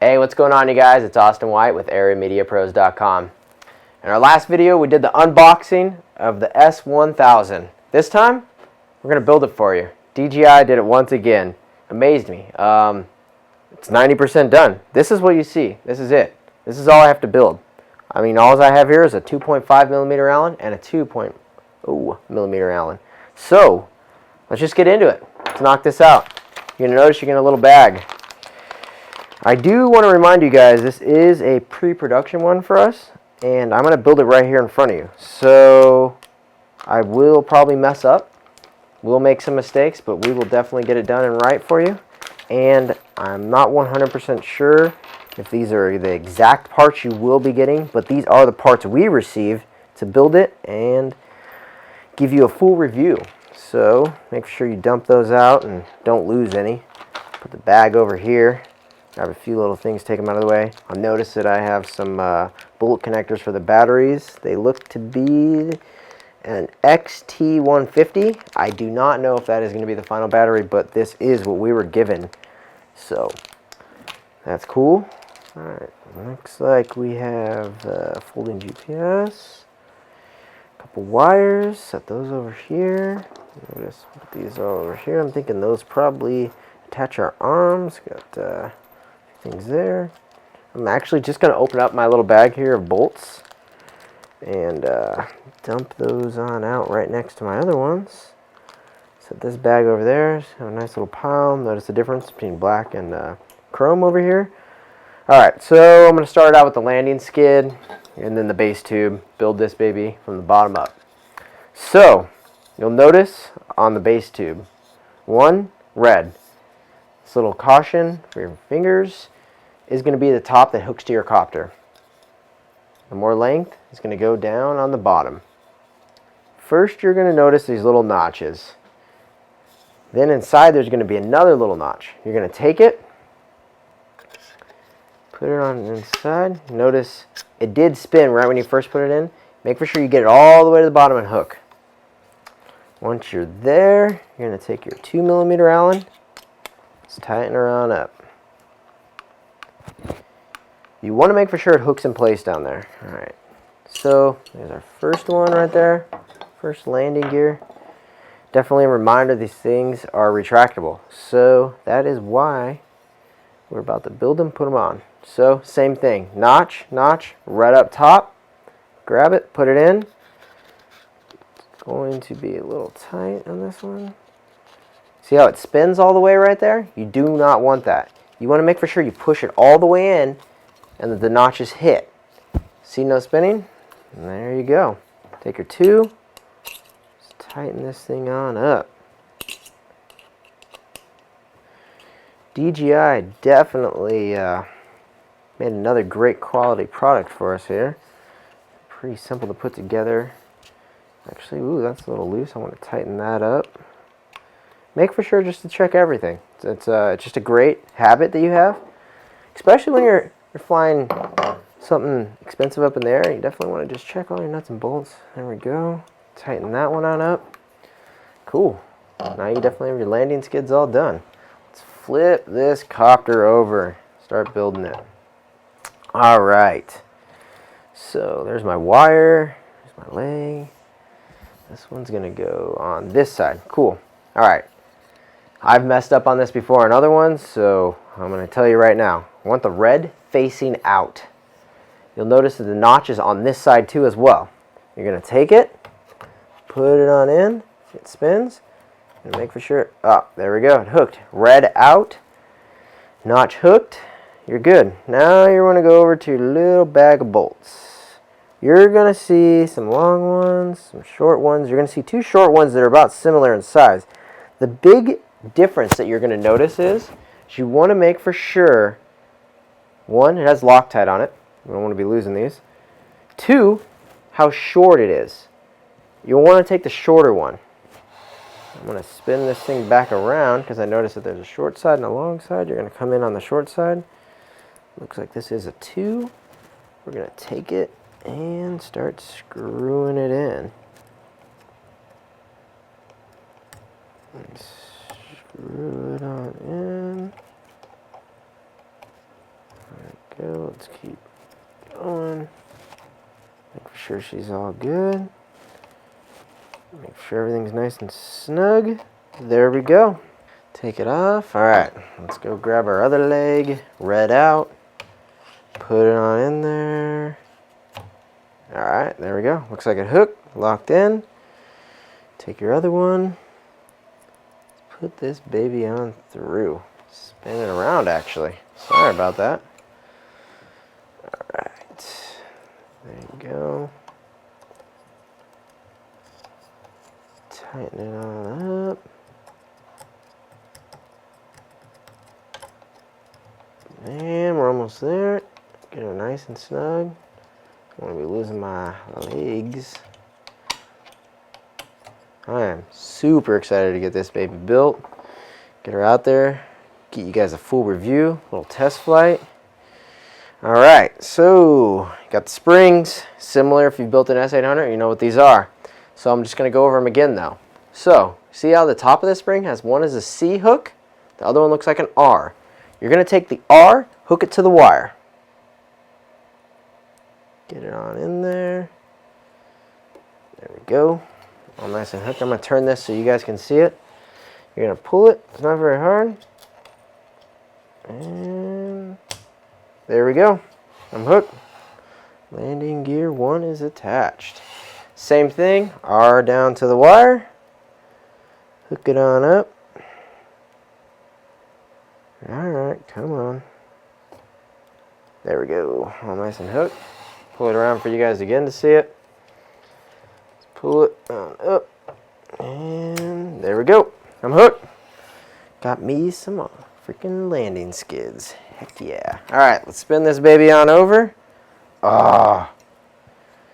Hey, what's going on, you guys? It's Austin White with AreaMediaPros.com. In our last video, we did the unboxing of the S1000. This time, we're going to build it for you. DJI did it once again. Amazed me. It's 90% done. This is what you see. This is it. This is all I have to build. I mean, all I have here is a 2.5mm Allen and a 2.0mm Allen. So, let's just get into it. Let's knock this out. You're going to notice you're getting a little bag. I do want to remind you guys, this is a pre-production one for us, and I'm going to build it right here in front of you. So I will probably mess up. We'll make some mistakes, but we will definitely get it done and right for you. And I'm not 100% sure if these are the exact parts you will be getting, but these are the parts we received to build it and give you a full review. So make sure you dump those out and don't lose any. Put the bag over here. Grab a few little things, take them out of the way. I'll notice that I have some bullet connectors for the batteries. They look to be an XT150. I do not know if that is going to be the final battery, but this is what we were given. So that's cool. Alright, looks like we have folding GPS. A couple wires, set those over here. Notice put these all over here. I'm thinking those probably attach our arms. Got things there. I'm actually just going to open up my little bag here of bolts and dump those on out right next to my other ones. Set this bag over there. Have a nice little pile. Notice the difference between black and chrome over here. Alright, so I'm going to start out with the landing skid and then the base tube. Build this baby from the bottom up. So, you'll notice on the base tube, one, red. This little caution for your fingers is going to be the top that hooks to your copter. The more length is going to go down on the bottom. First, you're going to notice these little notches. Then inside there's going to be another little notch. You're going to take it, put it on the inside. Notice it did spin right when you first put it in. Make sure you get it all the way to the bottom and hook. Once you're there, you're going to take your 2mm Allen. Let's tighten her on up. You want to make for sure it hooks in place down there. Alright, so there's our first one right there. First landing gear. Definitely a reminder these things are retractable. So that is why we're about to build them, put them on. So same thing. Notch, right up top. Grab it, put it in. It's going to be a little tight on this one. See how it spins all the way right there? You do not want that. You want to make for sure you push it all the way in and that the notches hit. See, no spinning? And there you go. Take your two. Just tighten this thing on up. DJI definitely made another great quality product for us here. Pretty simple to put together. Actually, ooh, that's a little loose. I want to tighten that up. Make for sure just to check everything. It's just a great habit that you have, especially when you're flying something expensive up in the air. You definitely want to just check all your nuts and bolts. There we go. Tighten that one on up. Cool. Now you definitely have your landing skids all done. Let's flip this copter over. Start building it. All right. So there's my wire. There's my leg. This one's going to go on this side. Cool. All right. I've messed up on this before on other ones, so I'm going to tell you right now. I want the red facing out. You'll notice that the notch is on this side too as well. You're going to take it, put it on in, it spins, and make for sure. Oh, there we go. It hooked. Red out, notch hooked. You're good. Now you want to go over to your little bag of bolts. You're going to see some long ones, some short ones. You're going to see two short ones that are about similar in size. The big difference that you're going to notice is you want to make for sure, one, it has Loctite on it. You don't want to be losing these. Two, how short it is. You'll want to take the shorter one. I'm going to spin this thing back around because I noticed that there's a short side and a long side. You're going to come in on the short side. Looks like this is a 2. We're going to take it and start screwing it in. Screw it on in. Let's keep going. Make sure she's all good. Make sure everything's nice and snug. There we go. Take it off. All right, let's go grab our other leg, red out. Put it on in there. All right, there we go. Looks like a hook, locked in. Take your other one. Put this baby on through. Spin it around, actually. Sorry about that. All right, there you go. Tighten it all up. And we're almost there. Get her nice and snug. I want to be losing my legs. I am super excited to get this baby built. Get her out there. Get you guys a full review. Little test flight. Alright, so got the springs. Similar if you've built an S800, you know what these are. So I'm just going to go over them again though. So, see how the top of the spring has one is a C hook, the other one looks like an R. You're going to take the R, hook it to the wire. Get it on in there. There we go. All nice and hooked. I'm going to turn this so you guys can see it. You're going to pull it. It's not very hard. And there we go. I'm hooked. Landing gear 1 is attached. Same thing. R down to the wire. Hook it on up. Alright, come on. There we go. All nice and hooked. Pull it around for you guys again to see it. Let's pull it on up. And there we go. I'm hooked. Got me some freaking landing skids. Heck yeah. Alright, let's spin this baby on over. Ah,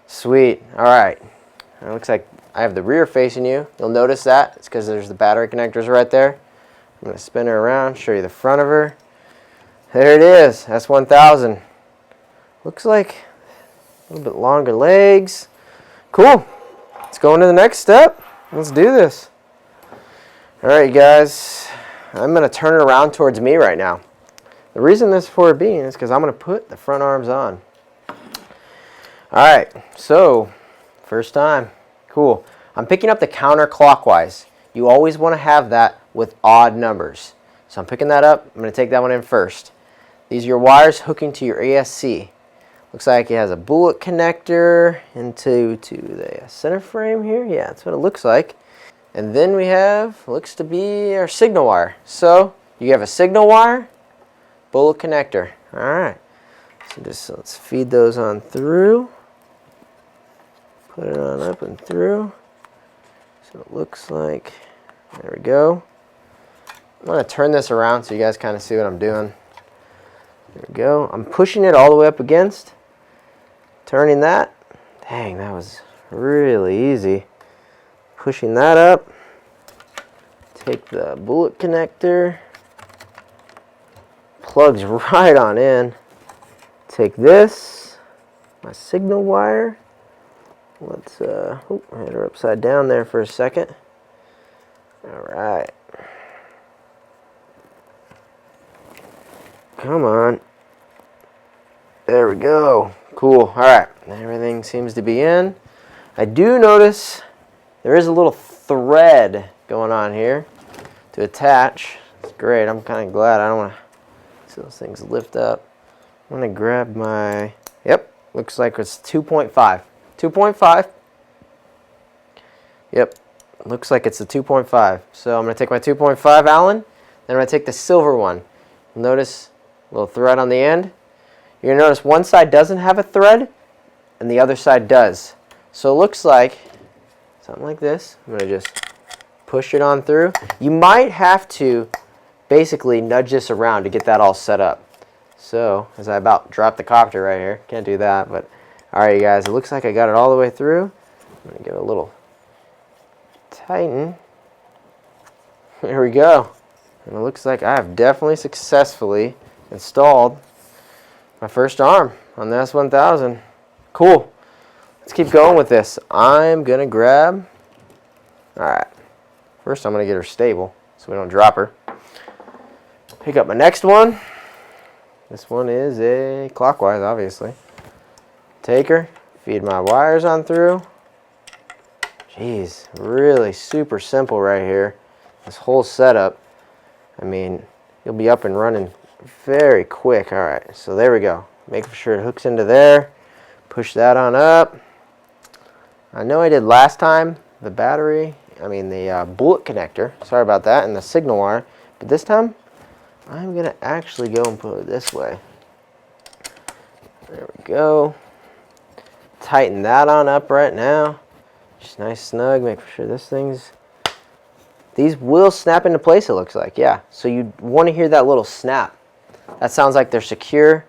sweet. Alright. It looks like I have the rear facing you. You'll notice that. It's because there's the battery connectors right there. I'm going to spin her around, show you the front of her. There it is, S1000. Looks like a little bit longer legs. Cool. Let's go into the next step. Let's do this. Alright guys, I'm going to turn it around towards me right now. The reason this for being is because I'm going to put the front arms on. Alright, so first time. Cool. I'm picking up the counterclockwise. You always want to have that with odd numbers. So I'm picking that up. I'm going to take that one in first. These are your wires hooking to your ASC. Looks like it has a bullet connector into the center frame here. Yeah, that's what it looks like. And then we have, looks to be our signal wire. So you have a signal wire, bullet connector. Alright. So let's feed those on through. Put it on up and through. So it looks like, there we go. I'm going to turn this around so you guys kind of see what I'm doing. There we go. I'm pushing it all the way up against. Turning that. Dang, that was really easy. Pushing that up. Take the bullet connector. Plugs right on in. Take this, my signal wire. Let's hit her upside down there for a second. Alright. Come on. There we go. Cool. Alright. Everything seems to be in. I do notice there is a little thread going on here to attach. It's great. I'm kind of glad. I don't want to see those things lift up. I'm going to grab my, yep, looks like it's 2.5. 2.5. Yep, looks like it's a 2.5. So I'm going to take my 2.5 Allen, then I'm going to take the silver one. Notice a little thread on the end. You're going to notice one side doesn't have a thread and the other side does. So it looks like something like this. I'm going to just push it on through. You might have to basically nudge this around to get that all set up. So, as I about dropped the copter right here, can't do that, but alright you guys, it looks like I got it all the way through. I'm going to give it a little tighten. There we go. And it looks like I have definitely successfully installed my first arm on the S1000. Cool. Let's keep going with this. I'm going to grab, alright, first I'm going to get her stable so we don't drop her. Pick up my next one. This one is a clockwise, obviously. Take her, feed my wires on through. Jeez, really super simple right here. This whole setup, I mean, you'll be up and running very quick. All right, so there we go. Making sure it hooks into there. Push that on up. I know I did last time the battery, the bullet connector. Sorry about that, and the signal wire. But this time, I'm gonna actually go and put it this way. There we go. Tighten that on up right now. Just nice snug. Make sure these will snap into place, it looks like. Yeah, so you want to hear that little snap. That sounds like they're secure.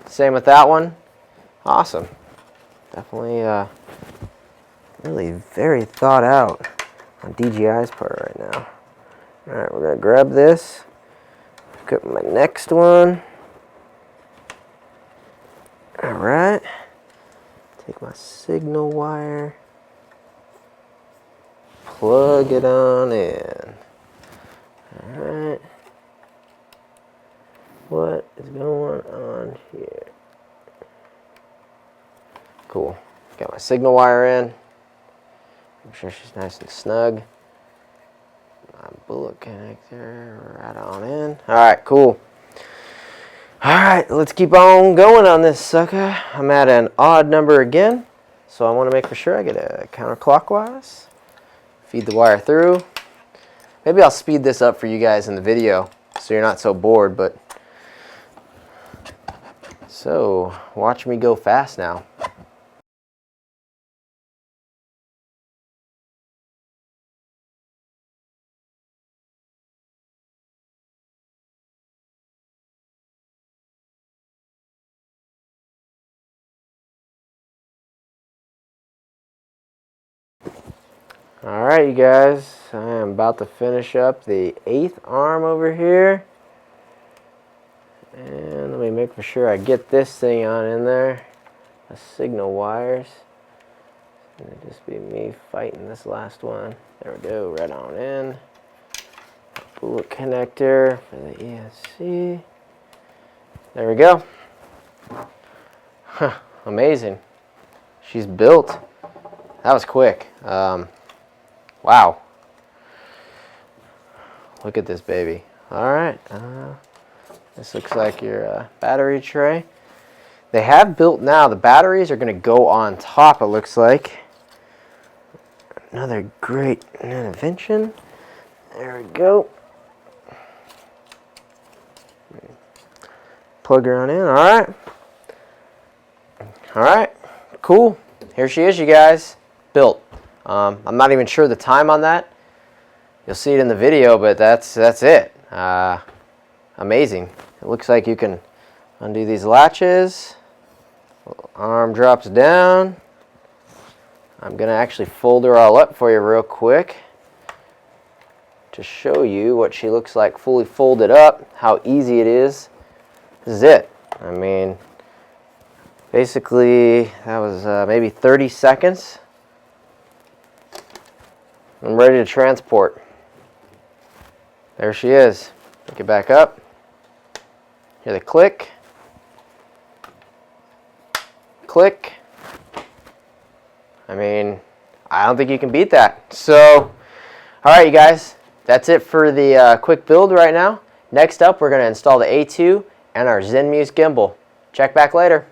Same with that one. Awesome. Definitely really very thought out on DJI's part right now. All right, we're gonna grab this. Pick up my next one. All right. Take my signal wire. Plug it on in. All right. What is going on here? Cool. Got my signal wire in. Make sure she's nice and snug. My bullet connector right on in. All right, cool. All right, let's keep on going on this sucker. I'm at an odd number again, so I want to make for sure I get a counterclockwise. Feed the wire through. Maybe I'll speed this up for you guys in the video so you're not so bored, but so watch me go fast now. Alright, you guys, I am about to finish up the 8th arm over here. And let me make for sure I get this thing on in there. The signal wires. It's going to just be me fighting this last one. There we go, right on in. Bullet connector for the ESC. There we go. Huh, amazing. She's built. That was quick. Wow. Look at this baby. All right. This looks like your battery tray. They have built now. The batteries are going to go on top, it looks like. Another great invention. There we go. Plug her on in. All right. All right. Cool. Here she is, you guys. Built. I'm not even sure the time on that. You'll see it in the video, but that's it. Amazing. It looks like you can undo these latches. Arm drops down. I'm going to actually fold her all up for you real quick to show you what she looks like fully folded up, how easy it is. This is it. I mean, basically, that was maybe 30 seconds. I'm ready to transport. There she is. Pick it back up. Hear the click. Click. I mean, I don't think you can beat that. So, all right, you guys. That's it for the quick build right now. Next up, we're going to install the A2 and our ZenMuse gimbal. Check back later.